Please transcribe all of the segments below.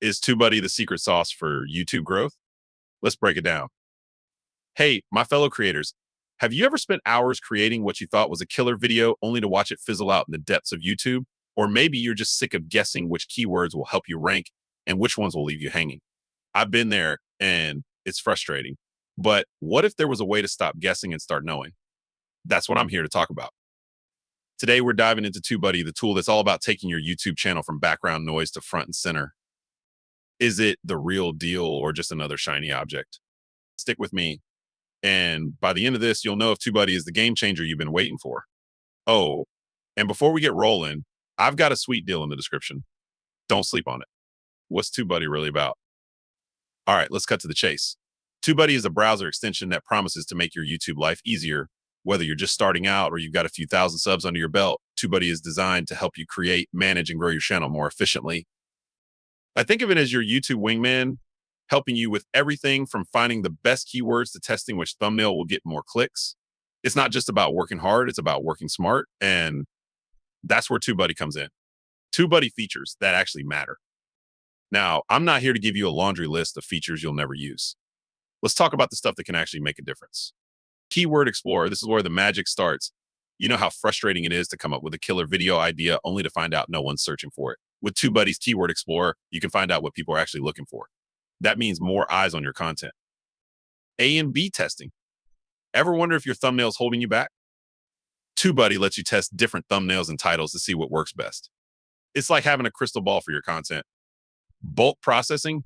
Is TubeBuddy the secret sauce for YouTube growth? Let's break it down. Hey, my fellow creators, have you ever spent hours creating what you thought was a killer video only to watch it fizzle out in the depths of YouTube? Or maybe you're just sick of guessing which keywords will help you rank and which ones will leave you hanging. I've been there and it's frustrating. But what if there was a way to stop guessing and start knowing? That's what I'm here to talk about. Today, we're diving into TubeBuddy, the tool that's all about taking your YouTube channel from background noise to front and center. Is it the real deal or just another shiny object? Stick with me. And by the end of this, you'll know if TubeBuddy is the game changer you've been waiting for. Oh, and before we get rolling, I've got a sweet deal in the description. Don't sleep on it. What's TubeBuddy really about? All right, let's cut to the chase. TubeBuddy is a browser extension that promises to make your YouTube life easier. Whether you're just starting out or you've got a few thousand subs under your belt, TubeBuddy is designed to help you create, manage, and grow your channel more efficiently. I think of it as your YouTube wingman, helping you with everything from finding the best keywords to testing which thumbnail will get more clicks. It's not just about working hard, it's about working smart. And that's where TubeBuddy comes in. TubeBuddy features that actually matter. Now, I'm not here to give you a laundry list of features you'll never use. Let's talk about the stuff that can actually make a difference. Keyword Explorer, this is where the magic starts. You know how frustrating it is to come up with a killer video idea only to find out no one's searching for it. With TubeBuddy's Keyword Explorer, you can find out what people are actually looking for. That means more eyes on your content. A and B testing. Ever wonder if your thumbnail's holding you back? TubeBuddy lets you test different thumbnails and titles to see what works best. It's like having a crystal ball for your content. Bulk processing.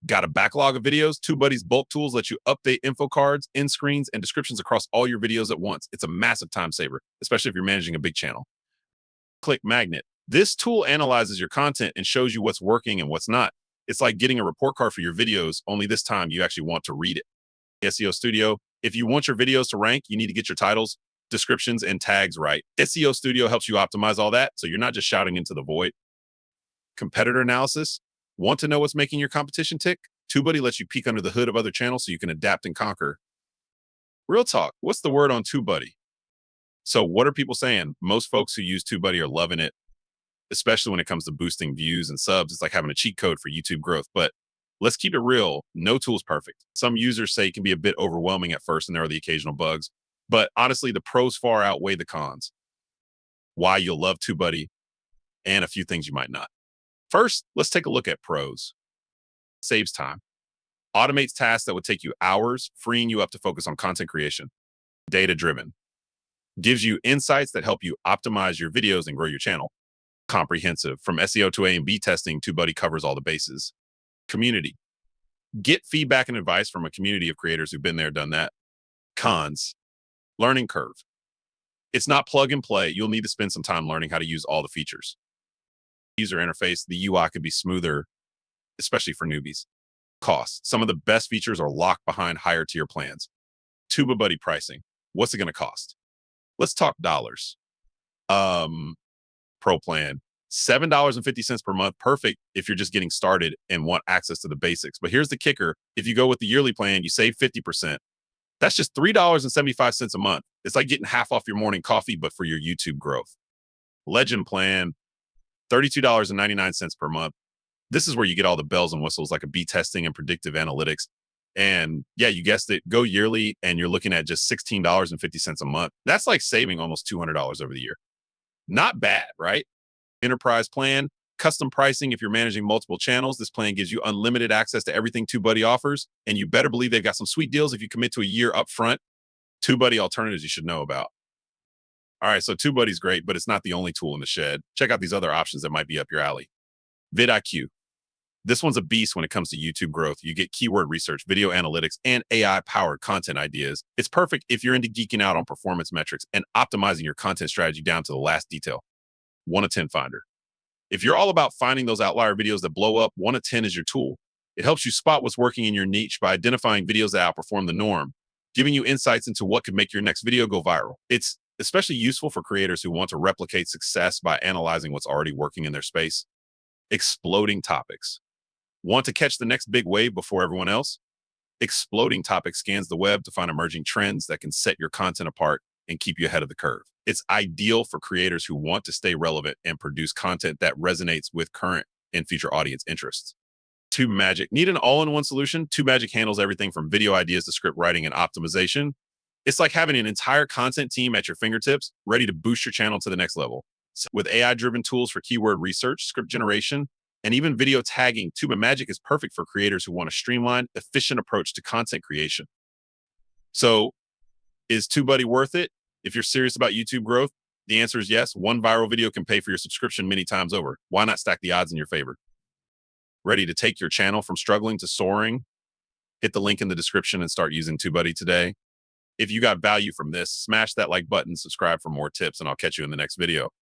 Got a backlog of videos? TubeBuddy's bulk tools let you update info cards, end screens, and descriptions across all your videos at once. It's a massive time saver, especially if you're managing a big channel. Click Magnet. This tool analyzes your content and shows you what's working and what's not. It's like getting a report card for your videos, only this time you actually want to read it. SEO Studio. If you want your videos to rank, you need to get your titles, descriptions, and tags right. SEO Studio helps you optimize all that, so you're not just shouting into the void. Competitor analysis. Want to know what's making your competition tick? TubeBuddy lets you peek under the hood of other channels so you can adapt and conquer. Real talk, what's the word on TubeBuddy? So what are people saying? Most folks who use TubeBuddy are loving it, especially when it comes to boosting views and subs. It's like having a cheat code for YouTube growth. But let's keep it real. No tool's perfect. Some users say it can be a bit overwhelming at first and there are the occasional bugs. But honestly, the pros far outweigh the cons. Why you'll love TubeBuddy and a few things you might not. First, let's take a look at pros. Saves time. Automates tasks that would take you hours, freeing you up to focus on content creation. Data-driven. Gives you insights that help you optimize your videos and grow your channel. Comprehensive. From SEO to A and B testing, TubeBuddy covers all the bases. Community. Get feedback and advice from a community of creators who've been there, done that. Cons. Learning curve. It's not plug and play. You'll need to spend some time learning how to use all the features. User interface, the UI could be smoother, especially for newbies. Cost. Some of the best features are locked behind higher tier plans. TubeBuddy pricing. What's it going to cost? Let's talk dollars. Pro plan, $7.50 per month. Perfect if you're just getting started and want access to the basics. But here's the kicker. If you go with the yearly plan, you save 50%. That's just $3.75 a month. It's like getting half off your morning coffee, but for your YouTube growth. Legend plan, $32.99 per month. This is where you get all the bells and whistles like A/B testing and predictive analytics. And yeah, you guessed it, go yearly and you're looking at just $16.50 a month. That's like saving almost $200 over the year. Not bad, right? Enterprise plan, custom pricing. If you're managing multiple channels, this plan gives you unlimited access to everything TubeBuddy offers. And you better believe they've got some sweet deals if you commit to a year up front. TubeBuddy alternatives you should know about. All right, so TubeBuddy's great, but it's not the only tool in the shed. Check out these other options that might be up your alley. VidIQ. This one's a beast when it comes to YouTube growth. You get keyword research, video analytics, and AI-powered content ideas. It's perfect if you're into geeking out on performance metrics and optimizing your content strategy down to the last detail. 1 of 10 Finder. If you're all about finding those outlier videos that blow up, 1 of 10 is your tool. It helps you spot what's working in your niche by identifying videos that outperform the norm, giving you insights into what could make your next video go viral. It's especially useful for creators who want to replicate success by analyzing what's already working in their space. Exploding topics. Want to catch the next big wave before everyone else? Exploding Topics scans the web to find emerging trends that can set your content apart and keep you ahead of the curve. It's ideal for creators who want to stay relevant and produce content that resonates with current and future audience interests. TubeMagic. Need an all-in-one solution? TubeMagic handles everything from video ideas to script writing and optimization. It's like having an entire content team at your fingertips, ready to boost your channel to the next level. So with AI-driven tools for keyword research, script generation, and even video tagging, TubeMagic is perfect for creators who want a streamlined, efficient approach to content creation. So is TubeBuddy worth it? If you're serious about YouTube growth, the answer is yes. One viral video can pay for your subscription many times over. Why not stack the odds in your favor? Ready to take your channel from struggling to soaring? Hit the link in the description and start using TubeBuddy today. If you got value from this, smash that like button, subscribe for more tips, and I'll catch you in the next video.